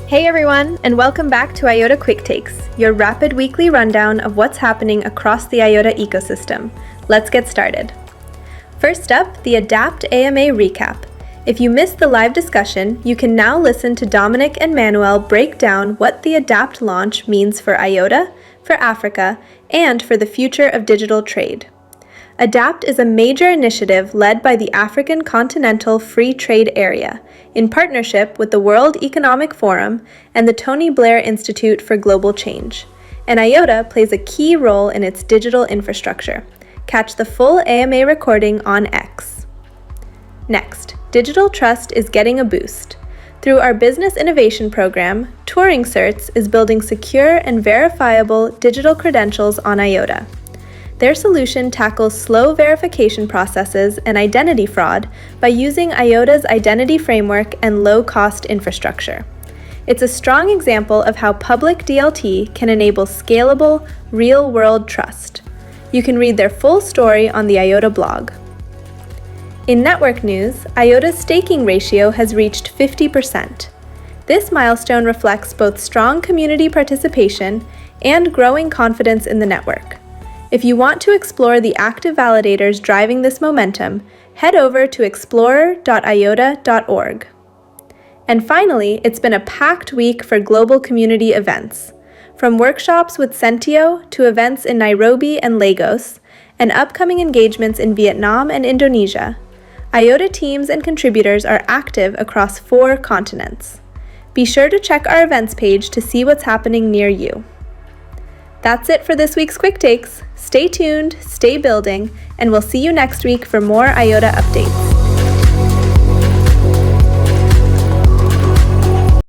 Hey everyone, and welcome back to IOTA Quicktakes, your rapid weekly rundown of what's happening across the IOTA ecosystem. Let's get started. First up, the ADAPT AMA recap. If you missed the live discussion, you can now listen to Dominik and Manuel break down what the ADAPT launch means for IOTA, for Africa, and for the future of digital trade. ADAPT is a major initiative led by the African Continental Free Trade Area, in partnership with the World Economic Forum and the Tony Blair Institute for Global Change, and IOTA plays a key role in its digital infrastructure. Catch the full AMA recording on X. Next, digital trust is getting a boost. Through our business innovation program, Turing Certs is building secure and verifiable digital credentials on IOTA. Their solution tackles slow verification processes and identity fraud by using IOTA's identity framework and low-cost infrastructure. It's a strong example of how public DLT can enable scalable, real-world trust. You can read their full story on the IOTA blog. In network news, IOTA's staking ratio has reached 50%. This milestone reflects both strong community participation and growing confidence in the network. If you want to explore the active validators driving this momentum, head over to explorer.iota.org. And finally, it's been a packed week for global community events. From workshops with Sentio to events in Nairobi and Lagos, and upcoming engagements in Vietnam and Indonesia, IOTA teams and contributors are active across 4 continents. Be sure to check our events page to see what's happening near you. That's it for this week's Quick Takes. Stay tuned, stay building, and we'll see you next week for more IOTA updates.